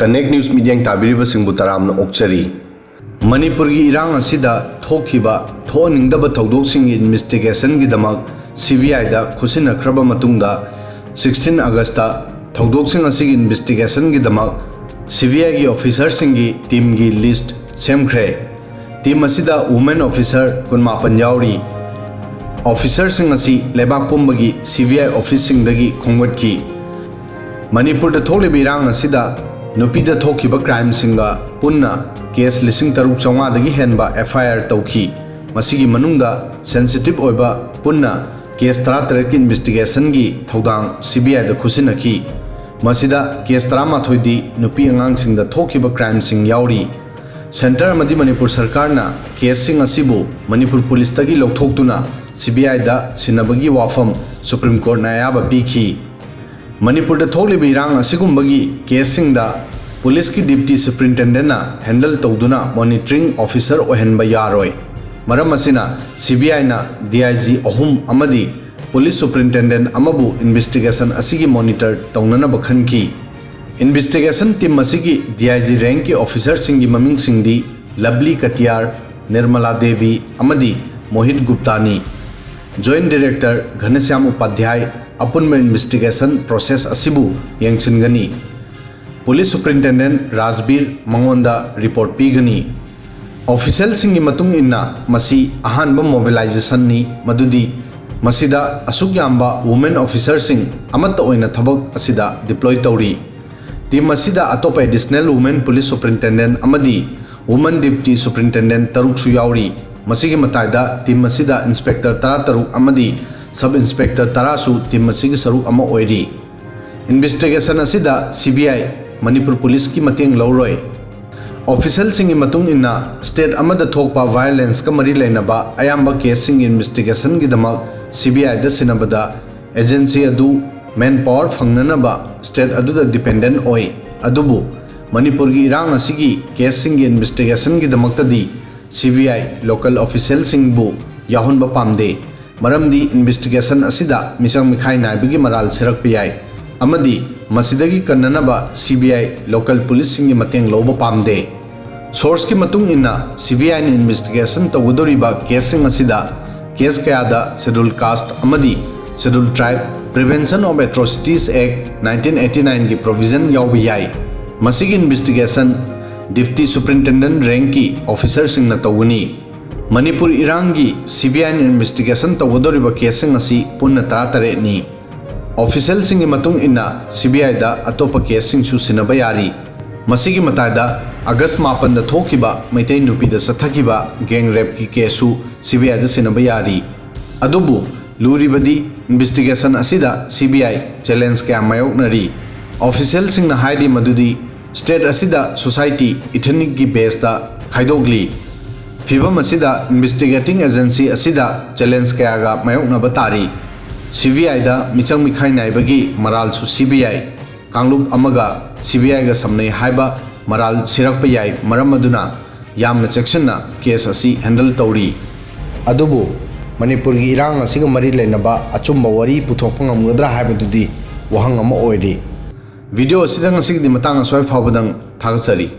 connect news media ताबीरिबसिंगबु तरामना ओक्चरी Manipur की इरांग असिदा थोखिबा थोनिंगदब थौदोकसिंग investigation की दमक सीबीआई दा खुसिनख्रब मतुंगदा 16 अगस्त थौदोकसिंग असिगी इन्वेस्टिगेशन की दमक सीबीआई की ऑफिसर सिंगी टीम की लिस्ट सेमख्रे टीम असिदा वुमेन ऑफिसर 19 यावरी ऑफिसर सिंग असी लेबाक पुंबगी सीबीआई ऑफिस सिंगदगी खोंगवटकी मणिपुर थोलिब इरांग असिदा नुपीदा थोखिबा क्राइम सिंगा पुन्ना केस 3,500 हेनबा एफआईआर तौखी मसिगी मनुंगदा सेंसिटिव ओइबा पुन्ना केस 13 की इन्वेस्टिगेशन की थौदांग सीबीआई दा खुसिनखी मसिदा केस 13 दी नुपी अंगांग सिंगदा थोखिबा क्राइम सिंग यावरी सेंटर अमदी मणिपुर सरकार ना केस सिंग असिबु मणिपुर पुलिस तगी लौथोक्तुना सीबीआई दा सिनबगी वाफम सुप्रीम कोर्ट ना अयाबा पीखी मणिपुर थोलिब इरांग असिगुंबगी केसिंगदा पुलिस की डिप्टी सुप्रिंटेंडेंट ना हैंडल तौदुना मॉनिटरिंग ऑफिसर ओहनबा यारोय मरम असिना सीबीआई ना डीआईजी अहुम अमदी पुलिस सुप्रिंटेंडेंट अमबु इन्वेस्टिगेशन असिगी मॉनिटर तौननब खनकी इन्वेस्टिगेशन टीम असिगी डीआईजी रैंक की ऑफिसर सिंगी ममिंग सिंगदी लवली कटियार निर्मला देवी अमदी मोहित गुप्तानी जॉइंट डायरेक्टर घनश्याम उपाध्याय अपुनब इन्वेस्टिगेशन प्रोसेस असिबु यंगसिनगनी पुलिस सुप्रिंटेंडेंट राजबीर मंगोंदा रिपोर्ट पीगनी ऑफिशियल सिंगी मतुंग इन्ना मसी अहानब मोबिलाइजेशन नि मदुदी मसिदा असुक याम्बा वुमेन ऑफिसर सिंग अमत ओइना थबक असिदा डिप्लॉय तौरी टीम असिदा अतोप एडिशनल वुमेन पुलिस सुप्रिंटेंडेंट अमदी वुमेन डिप्टी सुप्रिंटेंडेंट तरुकसु यावरी मसिगी मताइदा टीम असिदा इंस्पेक्टर 13 अमदी सब इंस्पेक्टर 13 टीम असिगी सरुक अमा ओइरी इन्वेस्टिगेशन असिदा सीबीआई मणिपुर पुलिस की मतेंग लौरोय ऑफिशियल सिंगी मतुंग इन्ना स्टेट अमदा थोकपा वायलेंस का मरी लेनबा अयाम्बा केस सिंग इन्वेस्टिगेशन की दमक सीबीआई दा सिनबदा एजेंसी अदु मैन पावर फंगननबा स्टेट अदुदा डिपेंडेंट ओय अदुबु मणिपुर की इरांग असिगी केस सिंग इन्वेस्टिगेशन की दमक्तदी सीबीआई लोकल ऑफिशियल सिंगबु याहुनबा पामदे मरमदी इन्वेस्टिगेशन असिदा मिसंग मिखाई नाइबगी मराल सिरक याय अमदी मसिदगी कन्ननबा सीबीआई लोकल पुलिस सिंगी मतेंग लौबा पामदे सोर्स की मतुंग इन्ना सीबीआई ने इन्वेस्टिगेशन तौगदोरिबा केसिंग असिदा केस कयादा शेड्यूल कास्ट अमदी schedule tribe prevention of atrocities act 1989 की प्रोविजन याव याय मसिगी इन्वेस्टिगेशन डिप्टी सुप्रिंटेंडेंट रैंक की ऑफिसर सिंग न तौगनी मणिपुर इरांगी सीबीआई ने इन्वेस्टिगेशन तौगदोरिबा केसिंग असी पुन्ना 13 नि ऑफिशियल सिंगी मतुंग इन्ना सीबीआई दा अतोप केसिंग सु सिनबा यारी मसिगी मताइदा अगस्त 9 दा थोखिबा मैतै नुपीदा सथखिबा गैंग रेप की केसु सीबीआई दा सिनबा यारी अदुबु लूरिबदी इन्वेस्टिगेशन असिदा सीबीआई चैलेंज क्या मायोकनरी ऑफिशियल सिंग ना हाइडी मदुदी स्टेट असिदा सोसाइटी इथनिक की बेस दा खाइदोगली फिबम असिदा इन्वेस्टिगेटिंग एजेंसी असिदा चैलेंज कयागा मायोकनबा तारी सीबीआई दा मिचंग मिखाई नाइबगी मराल सु सीबीआई कांगलुप अमगा सीबीआई गा समनै हाइबा मराल सिरकप याय मरम अदुना यामना चेक्सनना केस असी हैंडल तौरी अदुबु मणिपुर की इरांग असिगा मरी लेनबा अचुम्बा वरी पुथोकपा ngamgadra हाइबदुदी वहंग अमा ओइरी video असिदा ngasi di matang asoi phawbadang thagachari